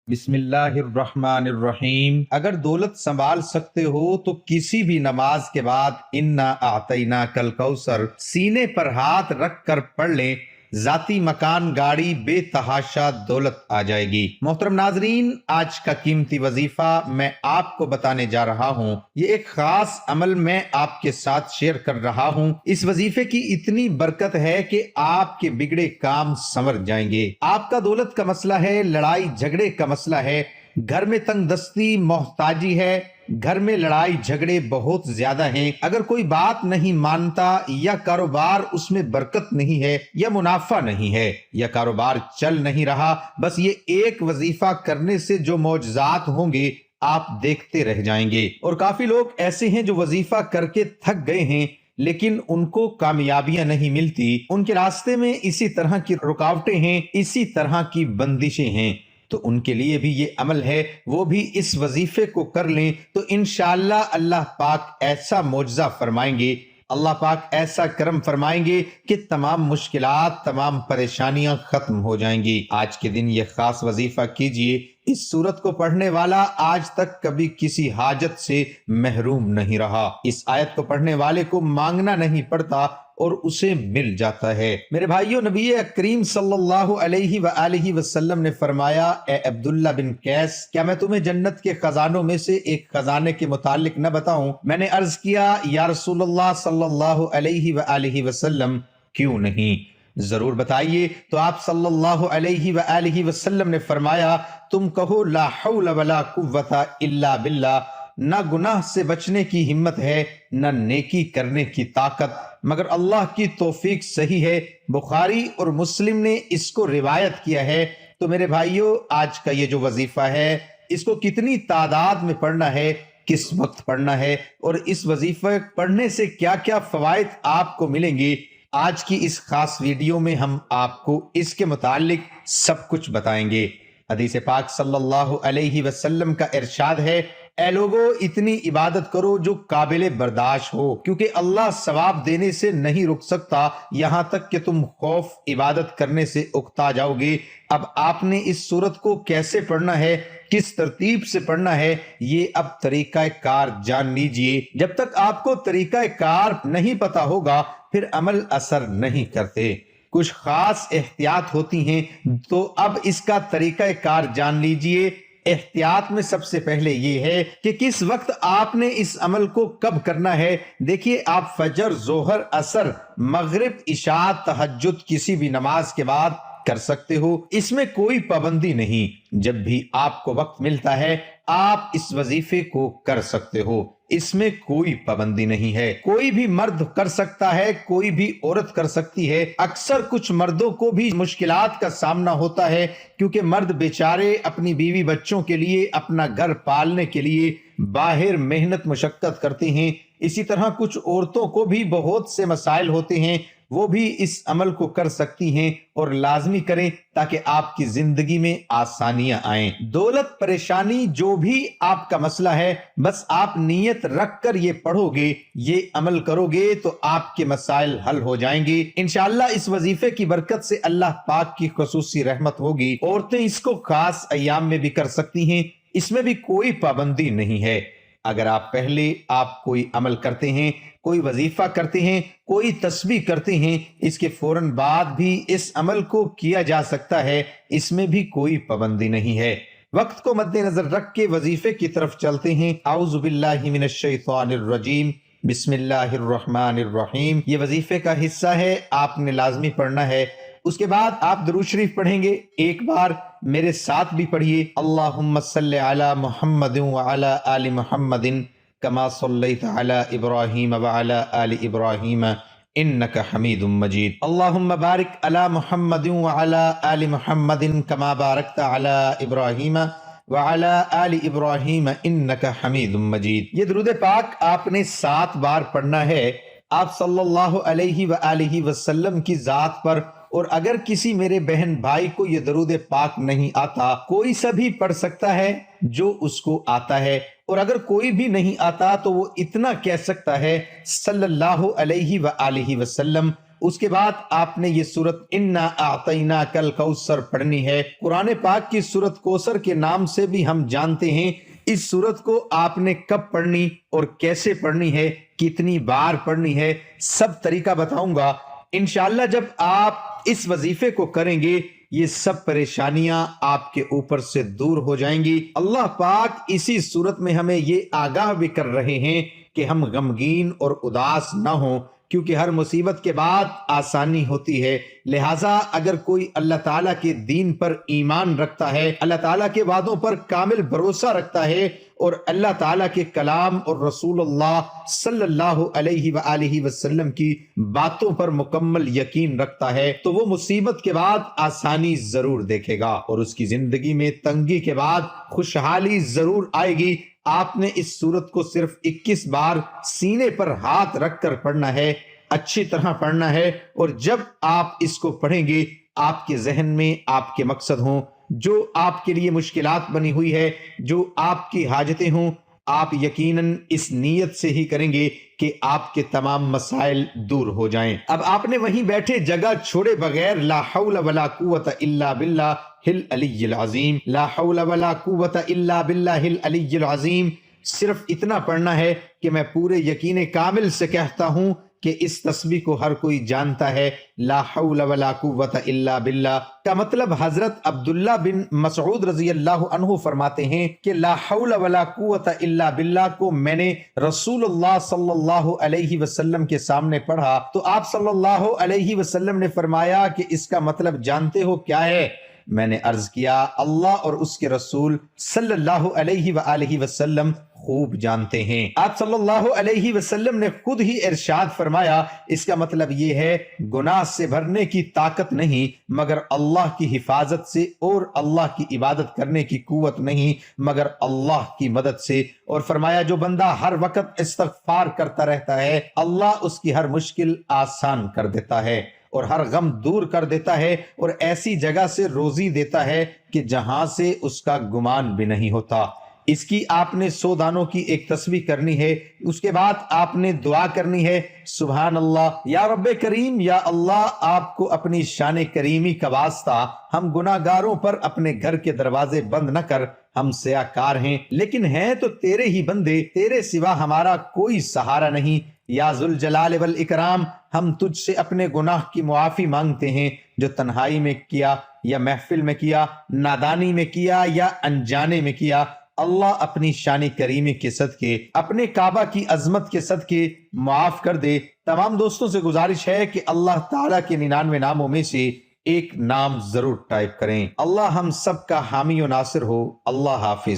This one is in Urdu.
بسم اللہ الرحمن الرحیم۔ اگر دولت سنبھال سکتے ہو تو کسی بھی نماز کے بعد انا اعطینا کل کوثر سینے پر ہاتھ رکھ کر پڑھ لیں، ذاتی مکان، گاڑی، بے تحاشا دولت آ جائے گی۔ محترم ناظرین، آج کا قیمتی وظیفہ میں آپ کو بتانے جا رہا ہوں۔ یہ ایک خاص عمل میں آپ کے ساتھ شیئر کر رہا ہوں۔ اس وظیفے کی اتنی برکت ہے کہ آپ کے بگڑے کام سنور جائیں گے۔ آپ کا دولت کا مسئلہ ہے، لڑائی جھگڑے کا مسئلہ ہے، گھر میں تنگ دستی، محتاجی ہے، گھر میں لڑائی جھگڑے بہت زیادہ ہیں، اگر کوئی بات نہیں مانتا، یا کاروبار اس میں برکت نہیں ہے، یا منافع نہیں ہے، یا کاروبار چل نہیں رہا، بس یہ ایک وظیفہ کرنے سے جو معجزات ہوں گے آپ دیکھتے رہ جائیں گے۔ اور کافی لوگ ایسے ہیں جو وظیفہ کر کے تھک گئے ہیں لیکن ان کو کامیابیاں نہیں ملتی، ان کے راستے میں اسی طرح کی رکاوٹیں ہیں، اسی طرح کی بندشیں ہیں، تو ان کے لیے بھی یہ عمل ہے، وہ بھی اس وظیفے کو کر لیں تو انشاءاللہ اللہ پاک ایسا معجزہ فرمائیں گے، اللہ پاک ایسا کرم فرمائیں گے کہ تمام مشکلات، تمام پریشانیاں ختم ہو جائیں گی۔ آج کے دن یہ خاص وظیفہ کیجئے۔ اس سورت کو پڑھنے والا آج تک کبھی کسی حاجت سے محروم نہیں رہا۔ اس آیت کو پڑھنے والے کو مانگنا نہیں پڑتا اور اسے مل جاتا ہے۔ میرے بھائیوں، نبی کریم صلی اللہ علیہ وآلہ وسلم نے فرمایا، اے عبداللہ بن قیس، کیا میں تمہیں جنت کے خزانوں میں سے ایک خزانے کے متعلق نہ بتاؤں؟ میں نے عرض کیا، یا رسول اللہ صلی اللہ علیہ وآلہ وسلم، کیوں نہیں، ضرور بتائیے۔ تو آپ صلی اللہ علیہ وآلہ وسلم نے فرمایا، تم کہو لا حول ولا قوت الا باللہ، نہ گناہ سے بچنے کی ہمت ہے، نہ نیکی کرنے کی طاقت مگر اللہ کی توفیق صحیح ہے۔ بخاری اور مسلم نے اس کو روایت کیا ہے۔ تو میرے بھائیوں، آج کا یہ جو وظیفہ ہے، اس کو کتنی تعداد میں پڑھنا ہے، کس وقت پڑھنا ہے، اور اس وظیفہ پڑھنے سے کیا کیا فوائد آپ کو ملیں گے، آج کی اس خاص ویڈیو میں ہم آپ کو اس کے متعلق سب کچھ بتائیں گے۔ حدیث پاک صلی اللہ علیہ وسلم کا ارشاد ہے، اے لوگو، اتنی عبادت کرو جو قابل برداشت ہو، کیونکہ اللہ ثواب دینے سے نہیں رک سکتا یہاں تک کہ تم خوف عبادت کرنے سے اکتا جاؤ گے۔ اب آپ نے اس سورت کو کیسے پڑھنا ہے، کس ترتیب سے پڑھنا ہے، یہ اب طریقہ کار جان لیجئے۔ جب تک آپ کو طریقہ کار نہیں پتا ہوگا پھر عمل اثر نہیں کرتے، کچھ خاص احتیاط ہوتی ہیں، تو اب اس کا طریقہ کار جان لیجئے۔ احتیاط میں سب سے پہلے یہ ہے کہ کس وقت آپ نے اس عمل کو کب کرنا ہے۔ دیکھیے، آپ فجر، ظہر، عصر، مغرب، عشاء، تہجد کسی بھی نماز کے بعد کر سکتے ہو، اس میں کوئی پابندی نہیں۔ جب بھی آپ کو وقت ملتا ہے آپ اس وظیفے کو کر سکتے ہو، اس میں کوئی پابندی نہیں ہے۔ کوئی بھی مرد کر سکتا ہے، کوئی بھی عورت کر سکتی ہے۔ اکثر کچھ مردوں کو بھی مشکلات کا سامنا ہوتا ہے، کیونکہ مرد بیچارے اپنی بیوی بچوں کے لیے، اپنا گھر پالنے کے لیے باہر محنت مشقت کرتے ہیں۔ اسی طرح کچھ عورتوں کو بھی بہت سے مسائل ہوتے ہیں، وہ بھی اس عمل کو کر سکتی ہیں، اور لازمی کریں تاکہ آپ کی زندگی میں آسانیاں آئیں۔ دولت، پریشانی، جو بھی آپ کا مسئلہ ہے، بس آپ نیت رکھ کر یہ پڑھو گے، یہ عمل کرو گے تو آپ کے مسائل حل ہو جائیں گے انشاءاللہ۔ اس وظیفے کی برکت سے اللہ پاک کی خصوصی رحمت ہوگی۔ عورتیں اس کو خاص ایام میں بھی کر سکتی ہیں، اس میں بھی کوئی پابندی نہیں ہے۔ اگر آپ پہلے کوئی عمل کرتے ہیں، کوئی وظیفہ کرتے ہیں، کوئی تسبیح کرتے ہیں، اس کے فوراً بعد بھی اس عمل کو کیا جا سکتا ہے، اس میں بھی کوئی پابندی نہیں ہے۔ وقت کو مد نظر رکھ کے وظیفے کی طرف چلتے ہیں۔ اعوذ باللہ من الشیطان الرجیم، بسم اللہ الرحمن الرحیم۔ یہ وظیفے کا حصہ ہے، آپ نے لازمی پڑھنا ہے۔ اس کے بعد آپ درود شریف پڑھیں گے، ایک بار میرے ساتھ بھی پڑھیے، اللہم صلی علی محمد وعلی آل محمد کما صلیت علی ابراہیم وعلی آل ابراہیم انک حمید مجید، اللہم بارک علی محمد وعلی آل محمد کما بارکت علی ابراہیم وعلی آل ابراہیم انک حمید مجید۔ یہ درود پاک آپ نے 7 بار پڑھنا ہے، آپ صلی اللہ علیہ وآلہ وسلم کی ذات پر۔ اور اگر کسی میرے بہن بھائی کو یہ درود پاک نہیں آتا، کوئی سا بھی پڑھ سکتا ہے جو اس کو آتا ہے، اور اگر کوئی بھی نہیں آتا تو وہ اتنا کہہ سکتا ہے، صلی اللہ علیہ وآلہ وسلم اس کے بعد آپ نے یہ سورت انا اعطیناک الکوثر پڑھنی ہے۔ قرآن پاک کی سورت کوثر کے نام سے بھی ہم جانتے ہیں۔ اس سورت کو آپ نے کب پڑھنی اور کیسے پڑھنی ہے، کتنی بار پڑھنی ہے، سب طریقہ بتاؤں گا انشاءاللہ۔ جب آپ اس وظیفے کو کریں گے یہ سب پریشانیاں آپ کے اوپر سے دور ہو جائیں گی۔ اللہ پاک اسی صورت میں ہمیں یہ آگاہ بھی کر رہے ہیں کہ ہم غمگین اور اداس نہ ہوں، کیونکہ ہر مصیبت کے بعد آسانی ہوتی ہے۔ لہٰذا اگر کوئی اللہ تعالیٰ کے دین پر ایمان رکھتا ہے، اللہ تعالیٰ کے وعدوں پر کامل بھروسہ رکھتا ہے اور اللہ تعالیٰ کے کلام اور رسول اللہ صلی اللہ علیہ وآلہ وسلم کی باتوں پر مکمل یقین رکھتا ہے، تو وہ مصیبت کے بعد آسانی ضرور دیکھے گا اور اس کی زندگی میں تنگی کے بعد خوشحالی ضرور آئے گی۔ آپ نے اس سورت کو صرف 21 بار سینے پر ہاتھ رکھ کر پڑھنا ہے، اچھی طرح پڑھنا ہے، اور جب آپ اس کو پڑھیں گے آپ کے ذہن میں آپ کے مقصد ہوں، جو آپ کے لیے مشکلات بنی ہوئی ہے، جو آپ کی حاجتیں ہوں، آپ یقیناً اس نیت سے ہی کریں گے کہ آپ کے تمام مسائل دور ہو جائیں۔ اب آپ نے وہیں بیٹھے جگہ چھوڑے بغیر لا حول ولا قوت الا باللہ العلی العظیم، لا حول ولا قوت الا باللہ العلی العظیم، صرف اتنا پڑھنا ہے کہ میں پورے یقین کامل سے کہتا ہوں کہ اس تسبیح کو ہر کوئی جانتا ہے۔ لا حول ولا قوت الا باللہ کا مطلب حضرت عبداللہ بن مسعود رضی اللہ عنہ فرماتے ہیں کہ لا حول ولا قوت الا باللہ کو میں نے رسول اللہ صلی اللہ علیہ وسلم کے سامنے پڑھا تو آپ صلی اللہ علیہ وسلم نے فرمایا کہ اس کا مطلب جانتے ہو کیا ہے؟ میں نے عرض کیا اللہ اور اس کے رسول صلی اللہ علیہ وآلہ وسلم خوب جانتے ہیں۔ آپ صلی اللہ علیہ وسلم نے خود ہی ارشاد فرمایا اس کا مطلب یہ ہے گناہ سے بھرنے کی طاقت نہیں مگر اللہ کی حفاظت سے، اور اللہ کی عبادت کرنے کی قوت نہیں مگر اللہ کی مدد سے، اور فرمایا جو بندہ ہر وقت استغفار کرتا رہتا ہے اللہ اس کی ہر مشکل آسان کر دیتا ہے اور ہر غم دور کر دیتا ہے اور ایسی جگہ سے روزی دیتا ہے کہ جہاں سے اس کا گمان بھی نہیں ہوتا۔ اس کی آپ نے 100 دانوں کی ایک تسبیح کرنی ہے۔ اس کے بعد آپ نے دعا کرنی ہے سبحان اللہ یا رب کریم، یا اللہ آپ کو اپنی شان کریمی کا واسطہ ہم گناہ گاروں پر اپنے گھر کے دروازے بند نہ کر، ہم سیاکار ہیں لیکن ہیں تو تیرے ہی بندے، تیرے سوا ہمارا کوئی سہارا نہیں۔ یا ذوالجلال والاکرام ہم تجھ سے اپنے گناہ کی معافی مانگتے ہیں، جو تنہائی میں کیا یا محفل میں کیا، نادانی میں کیا یا انجانے میں کیا، اللہ اپنی شان کریمی کے صدقے، اپنے کعبہ کی عظمت کے صدقے معاف کر دے۔ تمام دوستوں سے گزارش ہے کہ اللہ تعالیٰ کے 99 ناموں میں سے ایک نام ضرور ٹائپ کریں۔ اللہ ہم سب کا حامی و ناصر ہو۔ اللہ حافظ۔